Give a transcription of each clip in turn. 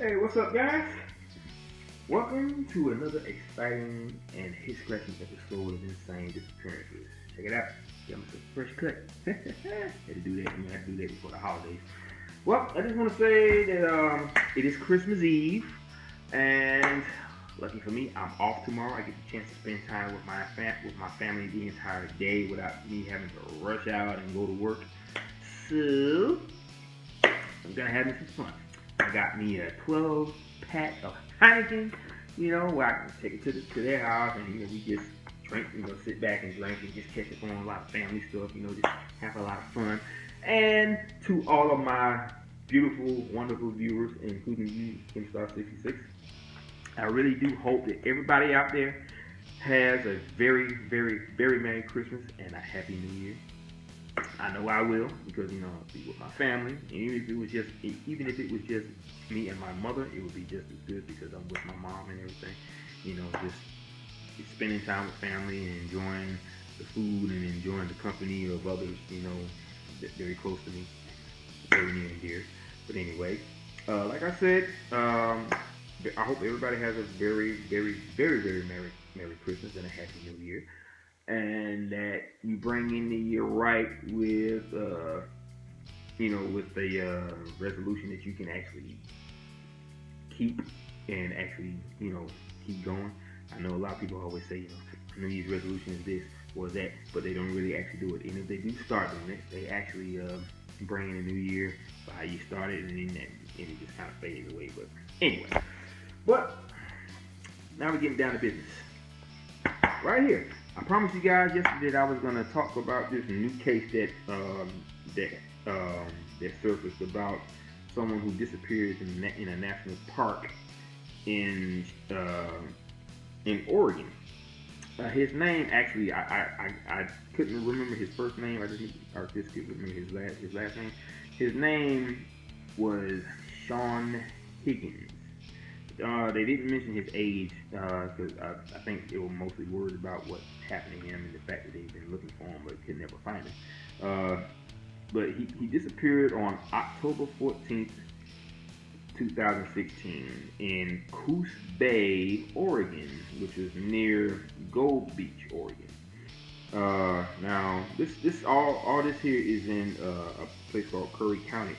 Hey, what's up, guys? Welcome to another exciting and head-scratching episode of Insane Disappearances. Check it out. Get myself a fresh cut. Had to do that. I had to do that before the holidays. Well, I just want to say that it is Christmas Eve, and lucky for me, I'm off tomorrow. I get the chance to spend time with my family the entire day without me having to rush out and go to work. So I'm gonna have me some fun. I got me a 12 pack of Heineken, where I can take it to their house and we just drink, sit back and drink and just catch up on a lot of family stuff, just have a lot of fun. And to all of my beautiful, wonderful viewers, including you, KimStar66, I really do hope that everybody out there has a very, very, very Merry Christmas and a Happy New Year. I know I will, because I'll be with my family. And even if it was just me and my mother, it would be just as good because I'm with my mom and everything. Just spending time with family and enjoying the food and enjoying the company of others, very close to me, very near and dear. But anyway, like I said, I hope everybody has a very, very, very, very Merry Christmas and a Happy New Year. And that you bring in the year right with, with a resolution that you can actually keep and actually, keep going. I know a lot of people always say, New Year's resolution is this or that, but they don't really actually do it. And if they do start doing it, they actually bring in a new year by how you started, and then it just kind of fades away. But anyway, now we're getting down to business. Right here. I promised you guys yesterday that I was going to talk about this new case that surfaced about someone who disappeared in a national park in Oregon. His name, actually, I couldn't remember his first name. I just could remember his last name. His name was Shawn Higgins. They didn't mention his age because I think they were mostly worried about what happened to him and the fact that they've been looking for him but could never find him. But he disappeared on October 14th, 2016 in Coos Bay, Oregon, which is near Gold Beach, Oregon. Now, this all this here is in a place called Curry County,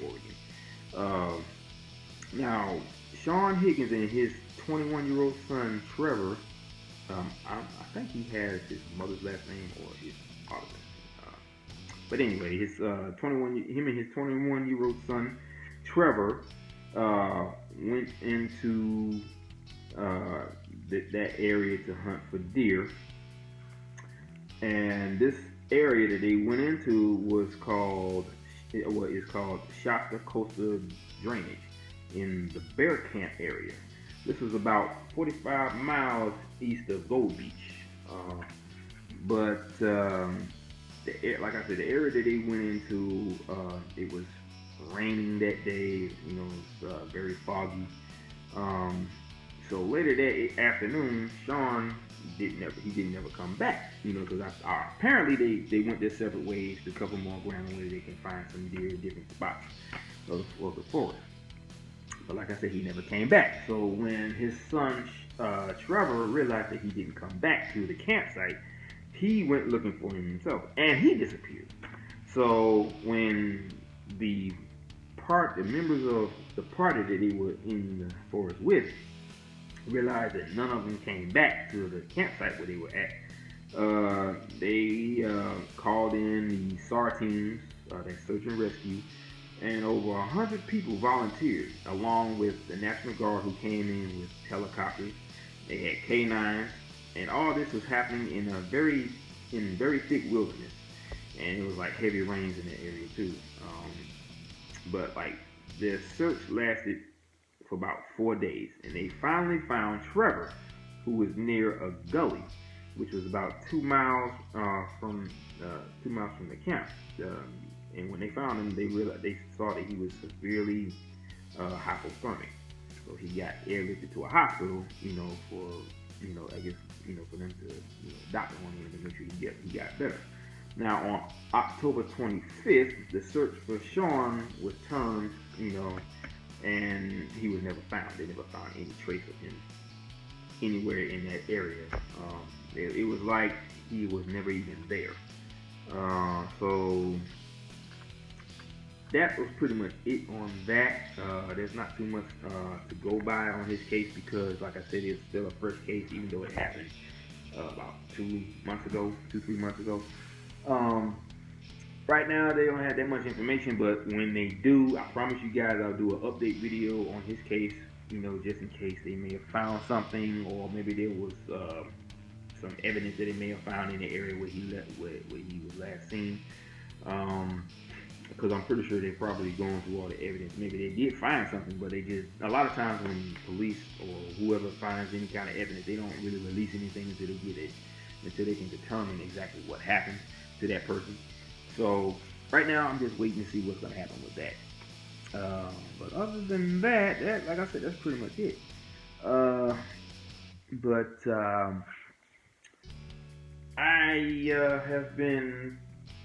Oregon. Now, Shawn Higgins and his 21-year-old son Trevor, I think he has his mother's last name or his father's last name. But anyway, him and his 21-year-old son Trevor went into that area to hunt for deer. And this area that they went into was called Shasta Coastal Drainage in the Bear Camp area. This was about 45 miles east of Gold Beach. Like I said, the area that they went into, it was raining that day. It was very foggy. So later that afternoon, Shawn didn't never come back. Because apparently they went their separate ways to cover more ground where they can find some deer in different spots of the forest. But like I said, he never came back. So when his son Trevor realized that he didn't come back to the campsite, he went looking for him himself, and he disappeared. So when the members of the party that they were in the forest with realized that none of them came back to the campsite where they were at, they called in the SAR teams, that search and rescue. And over 100 people volunteered, along with the National Guard who came in with helicopters. They had K9s, and all this was happening in very thick wilderness. And it was like heavy rains in that area too. But like the search lasted for about 4 days, and they finally found Trevor, who was near a gully, which was about 2 miles from the camp. And when they found him, they saw that he was severely hypothermic. So he got airlifted to a hospital, for them to, doctor on him to make sure he got better. Now on October 25th, the search for Shawn was turned, and he was never found. They never found any trace of him anywhere in that area. It was like he was never even there. So that was pretty much it on that. There's not too much to go by on his case because, like I said, it's still a fresh case, even though it happened about 3 months ago. Right now, they don't have that much information, but when they do, I promise you guys, I'll do an update video on his case. Just in case they may have found something, or maybe there was some evidence that they may have found in the area where he was last seen. Because I'm pretty sure they're probably going through all the evidence. Maybe they did find something, but they just, a lot of times when police or whoever finds any kind of evidence, they don't really release anything until they can determine exactly what happened to that person. So right now, I'm just waiting to see what's going to happen with that. But other than that, like I said, that's pretty much it. I have been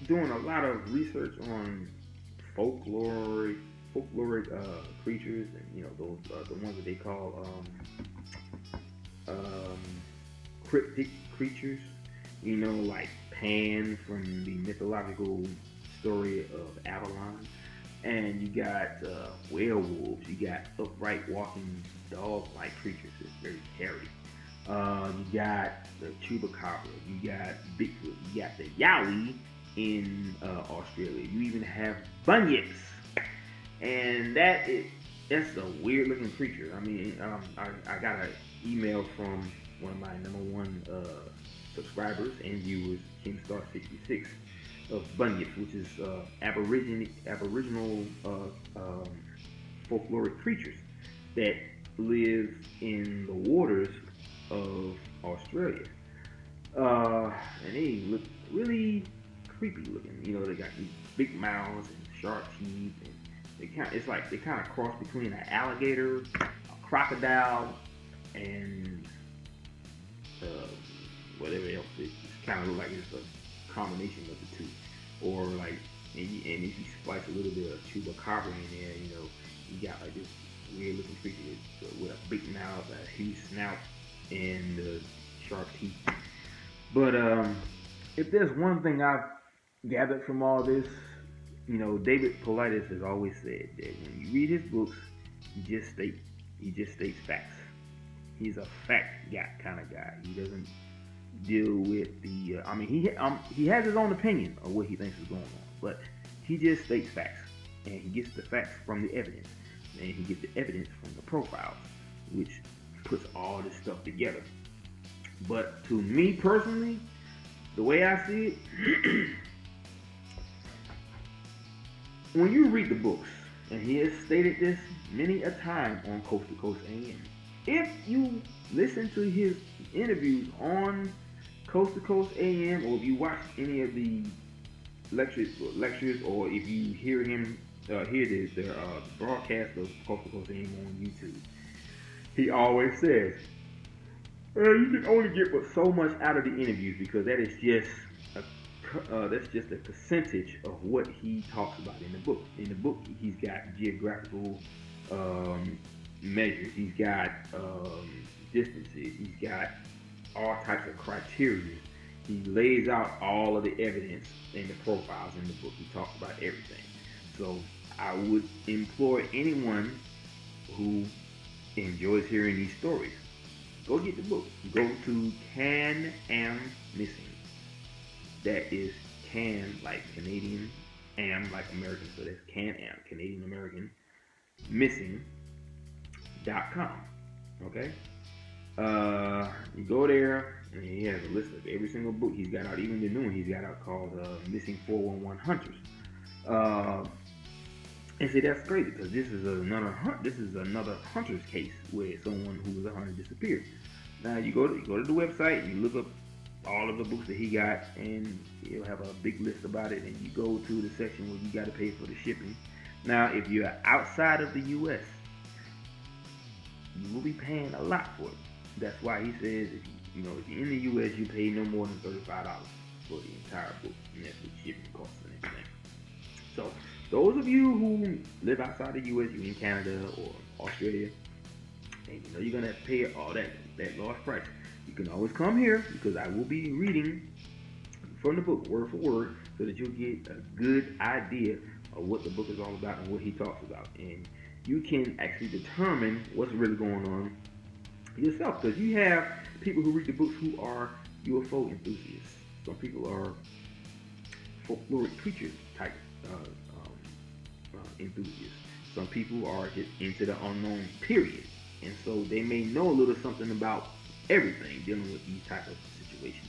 doing a lot of research on folkloric creatures, and those the ones that they call cryptic creatures. Like Pan from the mythological story of Avalon. And you got werewolves. You got upright walking dog-like creatures. It's very hairy. You got the chupacabra. You got Bigfoot. You got the yowie in Australia. You even have bunyips, and that's a weird-looking creature. I mean, I got an email from one of my #1 subscribers and viewers, KingStar66, of bunyips, which is aboriginal folkloric creatures that live in the waters of Australia. And they look really creepy looking. They got these big mouths and sharp teeth, and they kind of cross between an alligator, a crocodile, and whatever else. It kind of look like it's a combination of the two. Or like, and if you splice a little bit of chupacabra in there, you got like this weird looking creature with a big mouth, a huge snout, and sharp teeth. But if there's one thing I've gathered from all this, David Paulides has always said that when you read his books, he just states facts. He's a fact kind of guy. He doesn't deal with the. He has his own opinion of what he thinks is going on, but he just states facts, and he gets the facts from the evidence, and he gets the evidence from the profiles, which puts all this stuff together. But to me personally, the way I see it, when you read the books, and he has stated this many a time on Coast to Coast AM, if you listen to his interviews on Coast to Coast AM, or if you watch any of the lectures, or if you hear him hear the broadcast of Coast to Coast AM on YouTube, he always says, you can only get but so much out of the interviews, because that is just a percentage of what he talks about in the book. In the book, he's got geographical measures, he's got distances, he's got all types of criteria. He lays out all of the evidence and the profiles in the book. He talks about everything. So I would implore anyone who enjoys hearing these stories, go get the book. Go to Can Am Missing. That is Can like Canadian, Am like American. So that's Can Am, Canadian American, Missing.com. Okay? You go there, and he has a list of every single book he's got out, even the new one he's got out called Missing 411 Hunters. And see, that's crazy, because this is another hunter's case where someone who was a hunter disappeared. Now you go to the website and you look up all of the books that he got, and he'll have a big list about it, and you go to the section where you got to pay for the shipping. Now, if you're outside of the U.S., you will be paying a lot for it. That's why he says if you're in the U.S., you pay no more than $35 for the entire book, and that's with shipping costs and everything. So Those of you who live outside the U.S., you in Canada or Australia, and you know you're gonna pay all that large price. You can always come here because I will be reading from the book word for word, so that you'll get a good idea of what the book is all about and what he talks about, and you can actually determine what's really going on yourself. Because you have people who read the books who are UFO enthusiasts. Some people are folkloric creature type enthusiasts. Some people are just into the unknown, period. And so they may know a little something about everything dealing with these type of situations,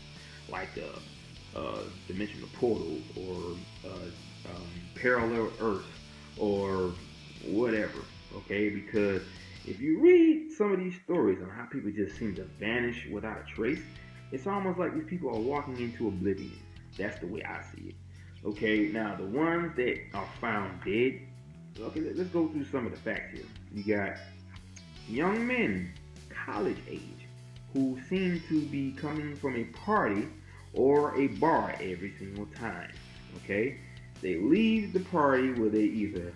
like dimensional portals or parallel Earth or whatever. Okay, because if you read some of these stories on how people just seem to vanish without a trace, it's almost like these people are walking into oblivion. That's the way I see it. Okay, now the ones that are found dead. Okay, let's go through some of the facts here. You got young men, college age, who seem to be coming from a party or a bar every single time. Okay, they leave the party where they either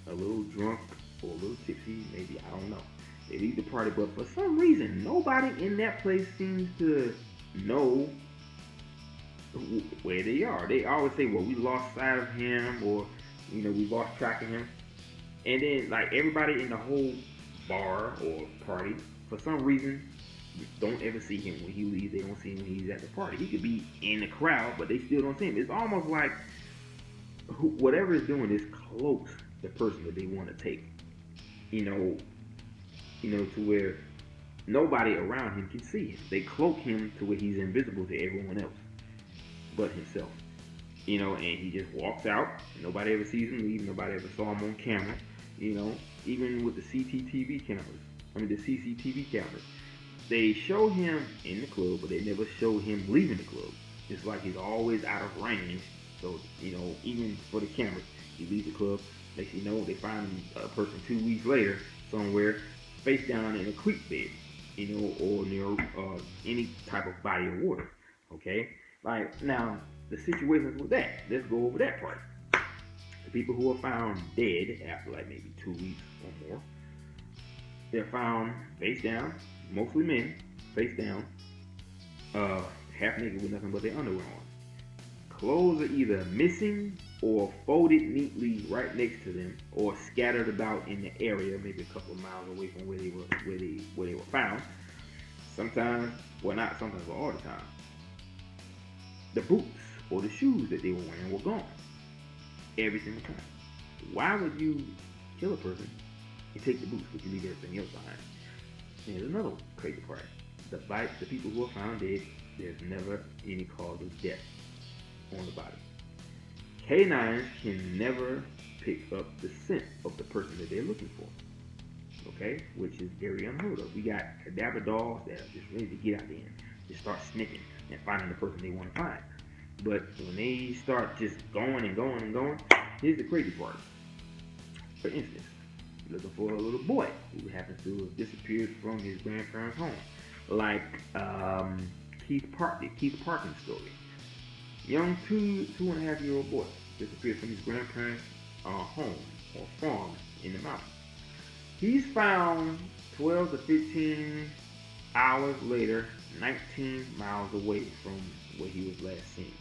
a little drunk or a little tipsy, maybe, I don't know. They leave the party, but for some reason, nobody in that place seems to know where they are. They always say, "Well, we lost sight of him," or we lost track of him. And then, like, everybody in the whole bar or party, for some reason, don't ever see him when he leaves. They don't see him when he's at the party. He could be in the crowd, but they still don't see him. It's almost like whatever is doing this cloaks the person that they want to take. To where nobody around him can see him. They cloak him to where he's invisible to everyone else but himself. And he just walks out. Nobody ever sees him leave. Nobody ever saw him on camera. Even with the CCTV cameras, they show him in the club, but they never show him leaving the club. It's like he's always out of range. So, even for the cameras, he leaves the club. Next you know, they find a person 2 weeks later somewhere, face down in a creek bed, or near any type of body of water. Okay? Like, now, the situations with that, let's go over that part. The people who are found dead after like maybe 2 weeks or more, they're found face down, mostly men, face down, half naked with nothing but their underwear on. Clothes are either missing or folded neatly right next to them, or scattered about in the area, maybe a couple of miles away from where they were found. Sometimes, well, not sometimes, but all the time. The boots or the shoes that they were wearing were gone. Every single time. Why would you kill a person and take the boots, but you leave everything else behind? And here's another crazy part. The people who are found dead, there's never any cause of death on the body. Canines can never pick up the scent of the person that they're looking for. Okay? Which is very unheard of. We got cadaver dogs that are just ready to get out there and just start sniffing and finding the person they want to find. But when they start just going and going and going, here's the crazy part. For instance, you're looking for a little boy who happens to have disappeared from his grandparents' home. Like Keith Parkin's story. Young 2.5-year-old boy disappeared from his grandparents' home or farm in the mountains. He's found 12 to 15 hours later, 19 miles away from where he was last seen.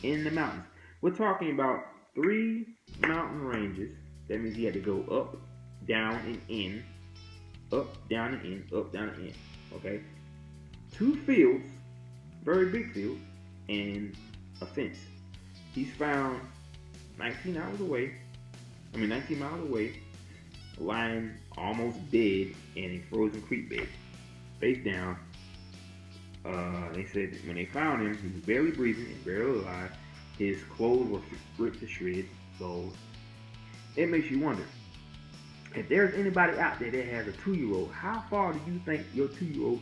In the mountains. We're talking about 3 mountain ranges. That means he had to go up, down, and in. Up, down, and in. Up, down, and in. Okay? 2 fields, very big fields, and a fence. He's found 19 miles away, lying almost dead in a frozen creek bed, face down. They said when they found him, he was barely breathing and barely alive. His clothes were ripped to shreds. So it makes you wonder, if there's anybody out there that has a 2-year-old, how far do you think your 2-year-old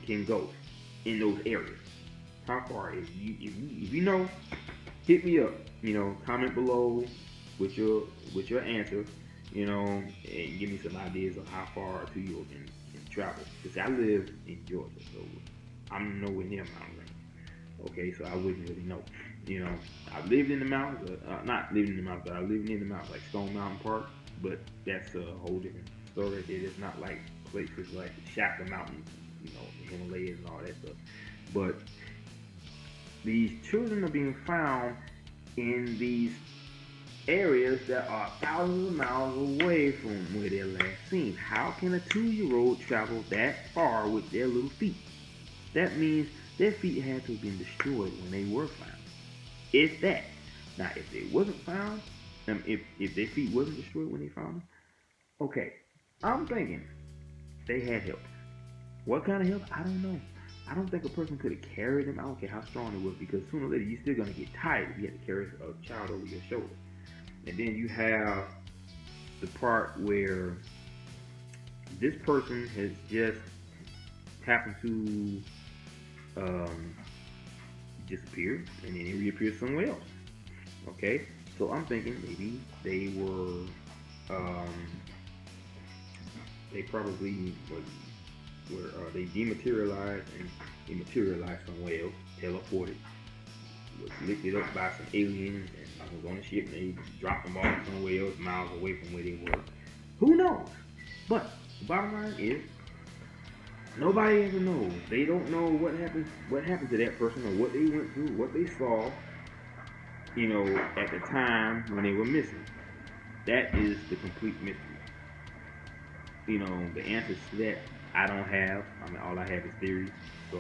can go in those areas? How far? If you know, hit me up. Comment below with your answer. And give me some ideas of how far a 2-year-old can travel. Because I live in Georgia, so I'm nowhere near mountain range. Okay, so I wouldn't really know. You know, I lived in the mountains, not living in the mountains, but I lived in the mountains, like Stone Mountain Park. But that's a whole different story. It is not like places like the Shaka Mountains, you know, the Himalayas and all that stuff. But these children are being found in these areas that are thousands of miles away from where they're last seen. How can a 2-year-old travel that far with their little feet? That means their feet had to have been destroyed when they were found. If that. Now, if they wasn't found, if their feet wasn't destroyed when they found them, okay, I'm thinking they had help. What kind of help? I don't know. I don't think a person could have carried them. I don't care how strong it was, because sooner or later you're still gonna get tired if you had to carry a child over your shoulder. And then you have the part where this person has just happened to disappear and then he reappears somewhere else. Okay, so I'm thinking maybe they were, they probably they dematerialized and they materialized somewhere else, teleported, was lifted up by some aliens and was on a ship and they dropped them off somewhere else, miles away from where they were. Who knows? But the bottom line is, nobody ever knows. They don't know what happened to that person or what they went through, what they saw, you know, at the time when they were missing. That is the complete mystery. You know, the answers to that I don't have. I mean, all I have is theories. So,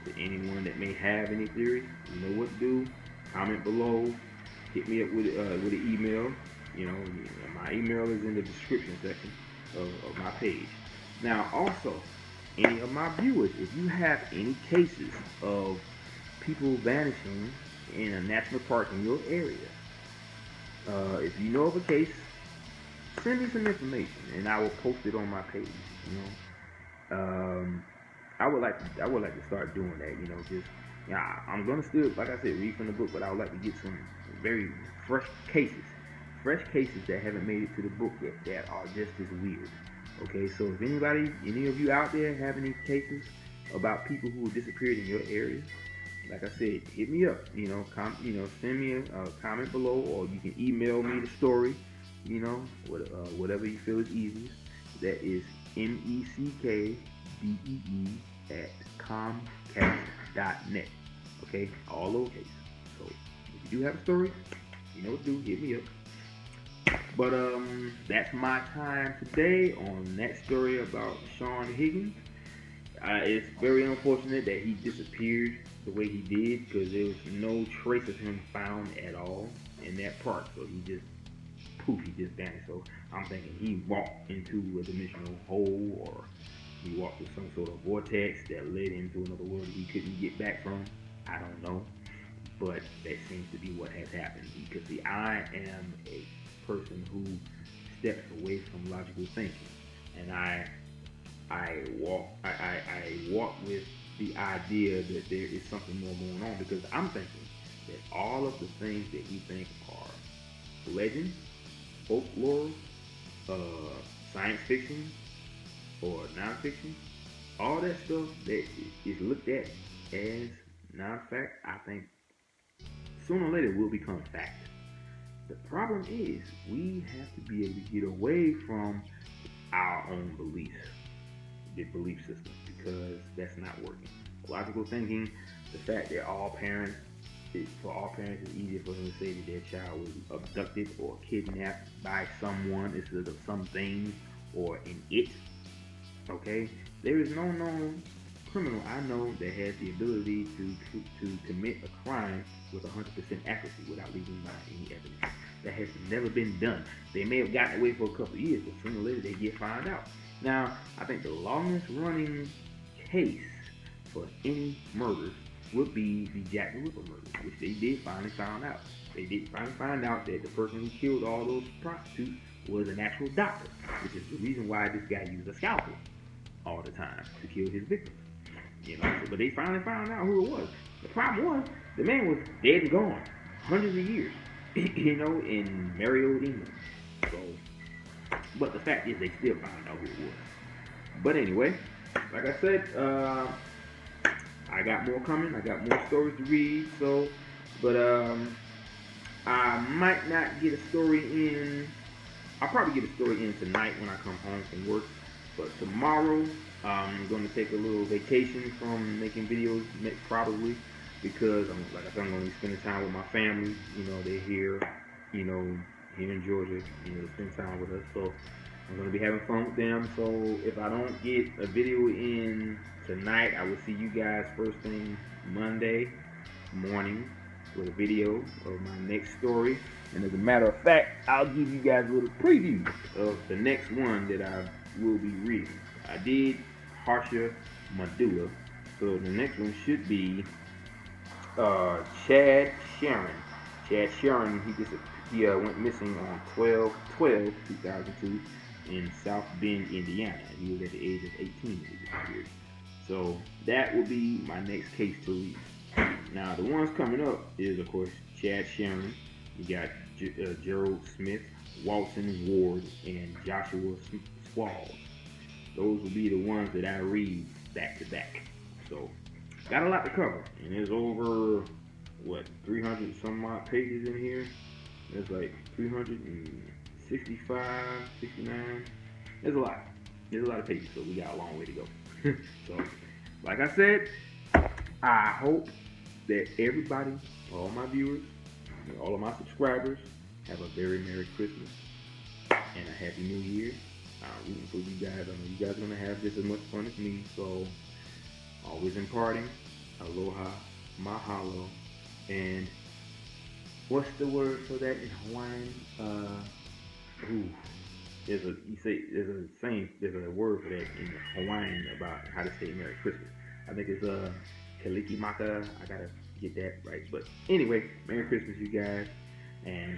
to anyone that may have any theories, you know what to do. Comment below. Hit me up with an email. You know, my email is in the description section of my page. Now, also, any of my viewers, if you have any cases of people vanishing in a national park in your area, if you know of a case, send me some information and I will post it on my page. You know, I would like to start doing that. You know, just yeah, I'm gonna still, like I said, read from the book, but I would like to get some very fresh cases that haven't made it to the book yet that are just as weird. Okay, so if any of you out there have any cases about people who disappeared in your area, like I said, hit me up. You know, send me a comment below, or you can email me the story. You know, whatever you feel is easiest. That is meckdee at comcast.net. Okay, all lowercase. So if you do have a story, you know what to do. Hit me up. But that's my time today on that story about Shawn Higgins. It's very unfortunate that he disappeared the way he did, because there was no trace of him found at all in that park. So he just vanished. So I'm thinking he walked into a dimensional hole, or he walked through some sort of vortex that led him to another world he couldn't get back from. I don't know, but that seems to be what has happened. Because see, I am a person who steps away from logical thinking, and I walk with the idea that there is something more going on, because I'm thinking that all of the things that we think are legends, folklore, science fiction, or nonfiction, all that stuff that is looked at as non-fact, I think sooner or later will become fact. The problem is we have to be able to get away from our own beliefs, the belief system, because that's not working. Logical thinking, the fact that for all parents, it's easier for them to say that their child was abducted or kidnapped by someone instead of something or an it. Okay, there is no known criminal I know that has the ability to commit a crime with 100% accuracy without leaving behind any evidence. That has never been done. They may have gotten away for a couple of years, but sooner or later they get found out. Now, I think the longest running case for any murders would be the Jack the Ripper murder, which they did finally find out. They did finally find out that the person who killed all those prostitutes was an actual doctor, which is the reason why this guy used a scalpel all the time to kill his victims. You know, but they finally found out who it was. The problem was, the man was dead and gone, hundreds of years, you know, in merry old England. So, but the fact is, they still found out who it was. But anyway, like I said, I got more coming. I got more stories to read. So, but I might not get a story in. I'll probably get a story in tonight when I come home from work. But tomorrow, I'm going to take a little vacation from making videos, probably, because like I said, I'm going to be spending time with my family. You know, they're here, you know, here in Georgia, you know, to spend time with us. So I'm going to be having fun with them. So if I don't get a video in tonight, I will see you guys first thing Monday morning with a video of my next story. And as a matter of fact, I'll give you guys a little preview of the next one that I will be reading. I did Harsha Medulla, so the next one should be Chad Sharon. Chad Sharon, he went missing on 12/12/2002 in South Bend, Indiana. He was at the age of 18 when he disappeared. So that will be my next case to read. Now the ones coming up is of course Chad Sharon. You got Gerald Smith, Walton Ward, and Joshua Squalls. Those will be the ones that I read back to back. So got a lot to cover, and there's over 300 some odd pages in here. There's like 365, 69. There's a lot. There's a lot of pages, so we got a long way to go. So, like I said, I hope that everybody, all my viewers, and all of my subscribers, have a very Merry Christmas and a Happy New Year. I'm rooting for you guys. I know you guys are going to have just as much fun as me. So, always imparting, aloha, mahalo, and what's the word for that in Hawaiian? There's a word for that in Hawaiian about how to say Merry Christmas. I think it's Kalikimaka. I gotta get that right. But anyway, Merry Christmas, you guys, and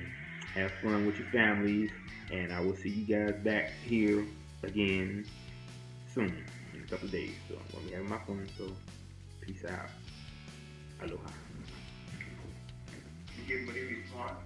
have fun with your families. And I will see you guys back here again soon, in a couple of days. So I'm gonna be having my fun. So peace out. Aloha. You give him a response.